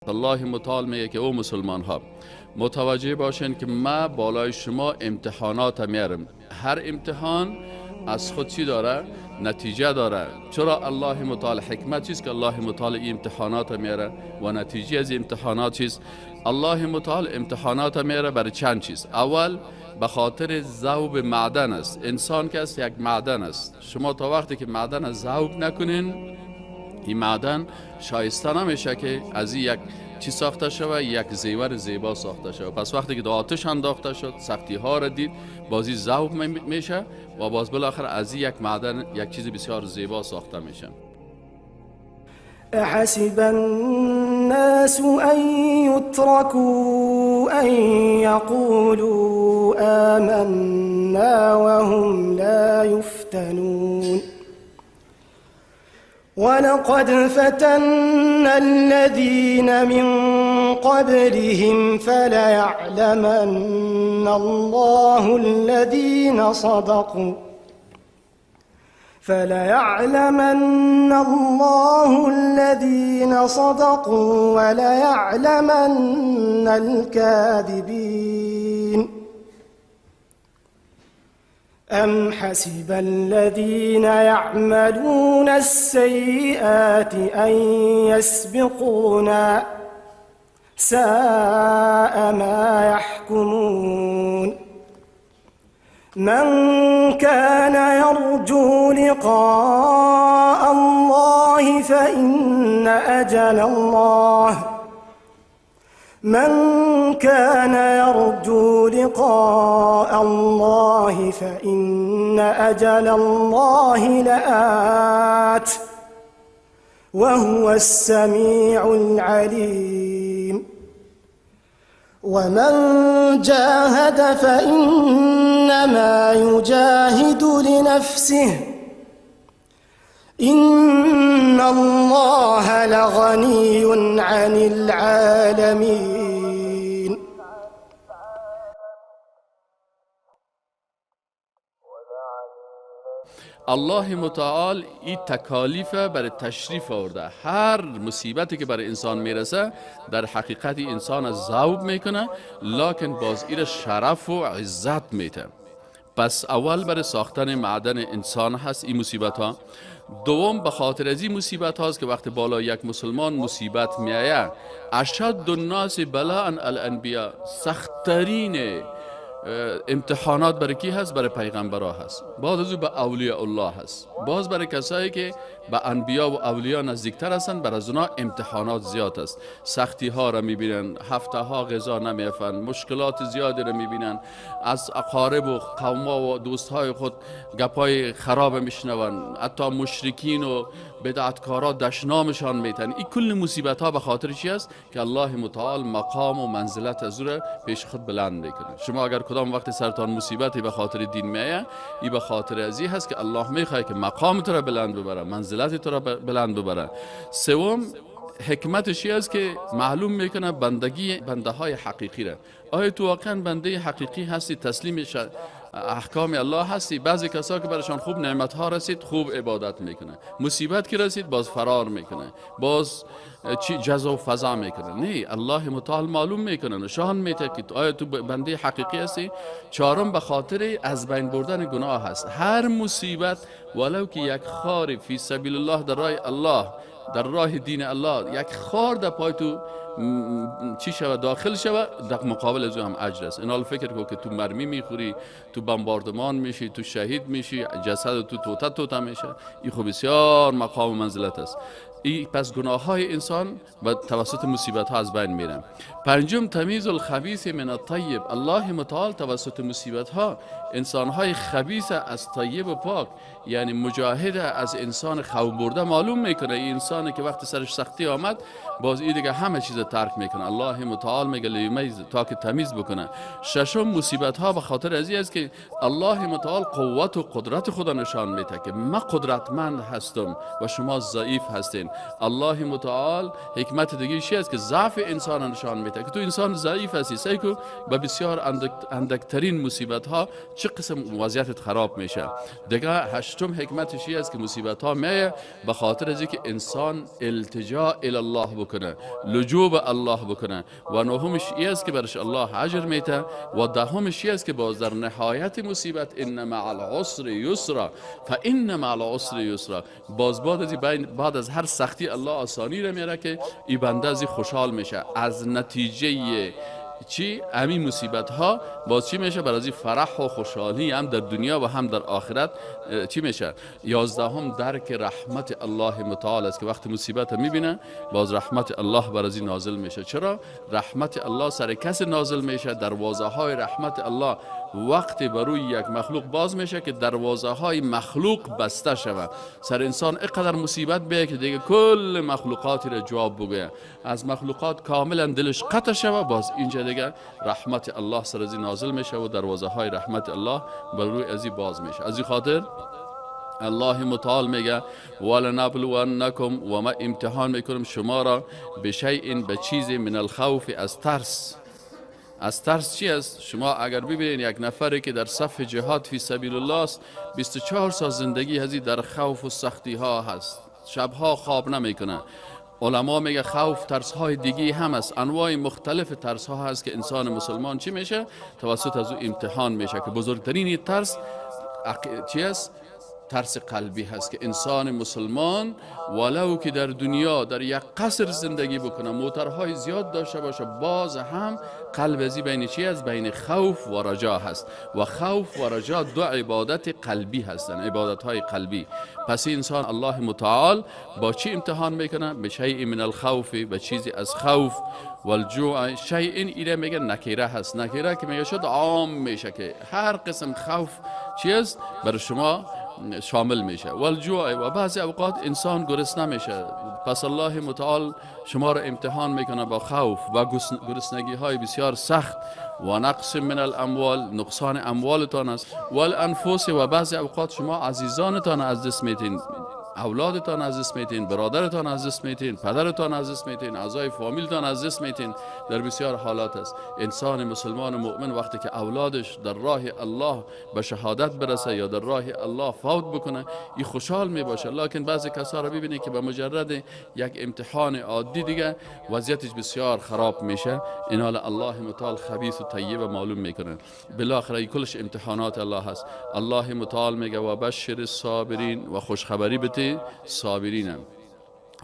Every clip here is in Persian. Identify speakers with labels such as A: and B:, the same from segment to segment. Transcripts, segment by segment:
A: الله متعال میگه که او مسلمان ها متوجه باشین که ما بالای شما امتحانات میارم. هر امتحان از خود چی داره؟ نتیجه داره. چرا الله متعال حکمت چیست که الله متعال این امتحانات میاره و نتیجه از امتحانات چیست؟ الله متعال امتحانات میاره برای چند چیز. اول به خاطر ذوب معدن است. انسان که است یک معدن است. شما تا وقتی که معدن از ذوب نکنین، این معدن شایسته نمیشه که از این یک چی ساخته شود، یک زیور زیبا ساخته شود. پس وقتی که در آتش انداخته شد، سختی ها را دید، بازی ذوب میشه و باز بالاخره از این یک معدن یک چیز بسیار زیبا ساخته میشه.
B: احسب الناس ان يتركوا ان يقولوا آمنا وهم لا يفتنون ولقد فتنا الذين من قبلهم فليعلمن الله الذين صدقوا وليعلمن الكاذبين أم حسب الذين يعملون السيئات أن يسبقونا ساء ما يحكمون من كان يرجو لقاء الله فإن أجل الله لآت وهو السميع العليم ومن جاهد فإنما يجاهد لنفسه إن الله لغني عن العالمين
A: الله متعال این تکالیف برای تشریف آورده. هر مصیبتی که برای انسان میرسه در حقیقت انسان از ذوب میکنه، لکن باز این شرف و عزت میده. پس اول برای ساختن معدن انسان هست این مصیبت ها. دوم به خاطر از این مصیبت هاست که وقتی بالا یک مسلمان مصیبت میآید، اشد الناس بلاء الانبیاء، سختترین امتحانات برای کی هست؟ برای پیغمبرها هست. باز از او به اولیاء الله هست. باز برای کسایی که به انبیا و اولیاء نزدیکتر هستند، برای از اونا امتحانات زیاد است. سختی ها را میبینن، هفته ها غذا نمیافن، مشکلات زیادی را میبینن، از اقارب و قوما و دوستهای خود گپای خراب میشنون، حتی مشرکین و بدعتکارا دشنامشان میتن. این کل مصیبت ها به خاطر چی است؟ که الله متعال مقام و منزلت از او را پیش خود بلند میکنه. شما اگر کدام وقت سرتان مصیبتی به خاطر دین میآید، این به خاطر از این هست که الله میخواد که مقام تو را بلند ببره، منزلت تو را بلند ببره. سوم حکمتش است که معلوم میکنه بنده های حقیقی را. آیا تو واقعا بنده حقیقی هستی؟ تسلیم احکام الله هستی؟ بعضی کسا که برشان خوب نعمت ها رسید خوب عبادت میکنه، مصیبت که رسید باز فرار میکنه، باز جزا و فضا میکنه. نه، الله متعال معلوم میکنه، نشان میده که آیا تو بنده حقیقی هستی. چهارم به خاطر از بین بردن گناه هست. هر مصیبت ولو که یک خار فی سبیل الله در راه الله، در راه دین الله، یک خار در پای تو چی شود داخل شود، در مقابل از هم اجر است. اینال فکر کن که تو مرمی میخوری، تو بمباردمان میشی، تو شهید میشی، جسد تو توته میشه. این خب بسیار مقام و منزلت است. این پس گناه های انسان و توسط مصیبت ها از بین میرن. پنجم تمیز الخبیث من الطیب. الله متعال توسط مصیبت ها انسان های خبیث از طیب و پاک، یعنی مجاهد از انسان خوف برده معلوم میکنه. این انسانی که وقت سرش سختی آمد باز این دیگه همه چیز ترک میکنه. الله متعال میگه لیمیز، تا که تمیز بکنه. ششم مصیبت ها به خاطر از این است که الله متعال قوت و قدرت خدا نشان میده که من قدرتمند هستم و شما ضعیف هستین. الله متعال حکمت دیگه چی است که ضعف انسان نشان میده که تو انسان ضعیف هستی، سعی کن به بسیار اندکترین مصیبت ها چه قسم وضعیتت خراب میشه. دیگه هشتم حکمتش چی است که مصیبت ها میه به خاطر از اینکه انسان التجا الی الله بکنه، لجوء به الله بکنه. و نهمش این است که برش الله اجر میده. و دهمش این است که باز در نهایت مصیبت ان مع العسر یسرا فان مع العسر یسرا، باز بعد از هر سختی الله آسانی را میاره که این بنده از خوشحال میشه از نتیجه چی؟ همین مصیبت ها باز چی میشه؟ برای فرح و خوشحالی هم در دنیا و هم در آخرت چی میشه؟ 11 درک رحمت الله متعال است که وقتی مصیبت میبینه باز رحمت الله برای نازل میشه. چرا؟ رحمت الله سر کس نازل میشه، دروازه های رحمت الله وقتی بروی یک مخلوق باز میشه که دروازه های مخلوق بسته شود. سر انسان اینقدر مصیبت بیه که دیگه کل مخلوقاتی را جواب بگه، از مخلوقات کاملا دلش قطع شود، باز اینجا دیگه رحمت الله سر ازی نازل میشه و دروازه های رحمت الله بروی ازی باز میشه. از این خاطر الله متعال میگه ولنبلونکم، و ما امتحان میکنم شما را به شیء، به چیزی من الخوف، از ترس. از ترس چی است؟ شما اگر ببینید یک نفری که در صف جهاد فی سبیل الله است 24 سال زندگی هزی در خوف و سختی ها هست، شبها خواب نمیکنه. علما میگه خوف ترس های دیگی هم است، انواع مختلف ترس ها هست که انسان مسلمان چی میشه؟ توسط از او امتحان میشه که بزرگترین ترس چی است؟ ترس قلبی هست که انسان مسلمان ولو که در دنیا در یک قصر زندگی بکنه، موترهای زیاد داشته باشه، باز هم قلب ازی بین چی است؟ بین خوف و رجا هست. و خوف و رجا دو عبادت قلبی هستند، عبادت های قلبی. پس انسان الله متعال با چی امتحان میکنه؟ به شیء من الخوف، به چیزی از خوف. والجوع، شیء ایره میگه نکیره هست، نکیره که میگه شد عام میشه که هر قسم خوف چی است برای شما شامل میشه. والجوع، و بعضی اوقات انسان گرسنه میشه، پس الله متعال شما را امتحان میکنه با خوف و گرسنگی های بسیار سخت. و نقص من الاموال، نقصان اموالتان است. والانفس، و بعضی اوقات شما عزیزانتان از دست میتین، اولادتان از دست میتین، برادرتان از دست میتین، پدرتان از دست میتین، اعضای فامیلتان از دست میتین. در بسیار حالات است انسان مسلمان و مؤمن وقتی که اولادش در راه الله به شهادت برسه یا در راه الله فوت بکنه این خوشحال می باشه. لکن بعضی کسا را ببینید که به مجرد یک امتحان عادی دیگه وضعیتش بسیار خراب میشه. اینا الله متعال خبیث و طیب معلوم میکنه. بالاخره کلش امتحانات الله هست. الله متعال میگه و بشر الصابرین، و خوشخبری بده صابرین.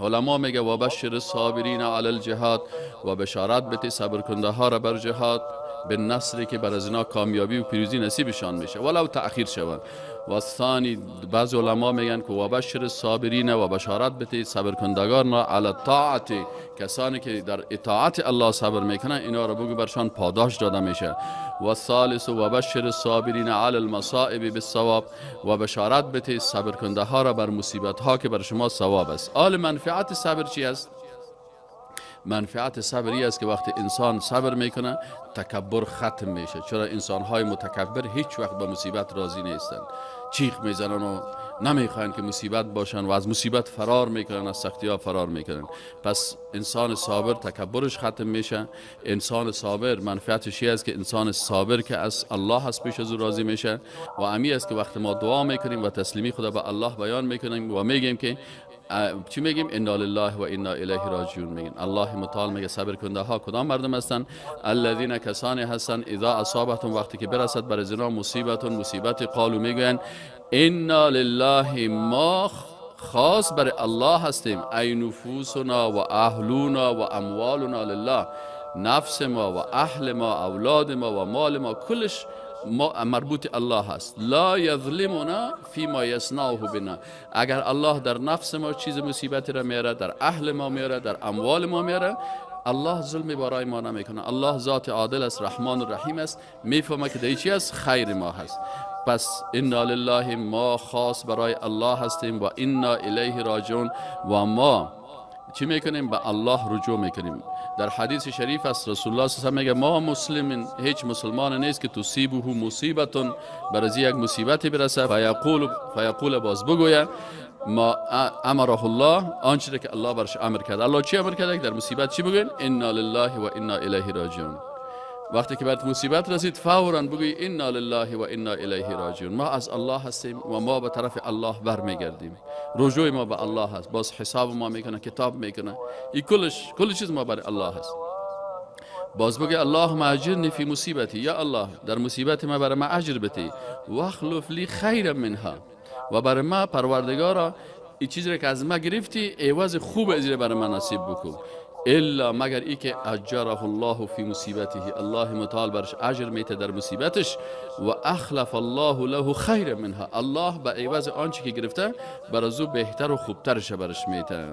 A: علما میگه و بشر الصابرین علی الجهاد، و بشارت بده صبر کننده ها را بر جهاد، به نصری که بر از اینا کامیابی و پیروزی نصیبشان میشه ولو تأخیر شود. و ثانی بعض علما میگن که و بشر الصابرین، و بشارت بده صبر کنندگان را علی الطاعت، کسانی که در اطاعت الله صبر میکنن اینا را بگو برشان پاداش داده میشه. و ثالث و بشر الصابرین علی المصائب بالثواب، و بشارت بده صبر کننده ها را بر مصیبت ها که بر شما ثواب است. آل منفعت صبر چی است؟ منفعت صبری است که وقتی انسان صبر میکنه تکبر ختم میشه. چرا انسان های متکبر هیچ وقت به مصیبت راضی نیستن، چیخ میزنن و نمیخواین که مصیبت باشن و از مصیبت فرار میکنن، از سختی ها فرار میکنن. پس انسان صابر تکبرش ختم میشه. انسان صابر منفعتش است که انسان صابر که از الله هست پیش از او راضی میشه. و امی است که وقتی ما دعا میکنیم و تسلیمی خدا به الله بیان میکنیم و میگیم که چی میگیم؟ انا لله و انا الیه راجعون میگیم. الله متعال میگه صبر کننده ها کدام مردم هستن؟ الذین، کسانی هستن اذا اصابتهم، وقتی که برسد بر زنا مصیبت قالوا میگوین انا لله، ما خاص بر الله هستیم، ای نفوسنا و اهلونا و اموالنا لله، نفس ما و اهل ما، اولاد ما و مال ما کلش مربوط الله هست. لا یظلمنا فیما یصنعه بنا، اگر الله در نفس ما چیز مصیبتی را میاره، در اهل ما میاره، در اموال ما میاره، الله ظلمی برای ما نمیکنه. الله ذات عادل است، رحمان و رحیم است، میفهمه که دیگه چی است؟ خیر ما هست. پس انا لله، ما خاص برای الله هستیم و انا الیه راجعون، و ما چی میکنیم؟ به الله رجوع میکنیم. در حدیث شریف است رسول الله صلی الله علیه و میگه ما مسلمین، هیچ مسلمان نیست که تصیبه مصیبتون، بر از یک مصیبتی برسه فیقول باز بگویه ما امره الله، آنچه که الله برش امر کرده. الله چی امر کرده؟ در مصیبت چی بگین؟ انا لله و انا الیه راجعون. وقتی که برات مصیبت رسید فوراً بگوی انا لله و انا الیه راجعون. ما از الله هستیم و ما به طرف الله برمیگردیم. رجوع ما به الله هست. باز حساب ما میکنه، کتاب میکنه. این کل چیز ما برای الله هست. باز بگه اللهم اجرنی فی مصیبتی، یا الله در مصیبت ما برای ما اجر بده، واخلف لی خیر منها، و برای ما پروردگارا این چیزی که از ما گرفتی عوض خوب از برای ما نصیب بکن. الا مگر ای که اجره الله فی مصیبته، الله متعال برش اجر میته در مصیبتش، و اخلف الله له خیر منها، الله به عوض آنچه که گرفته برای او بهتر و خوبترش برش میته.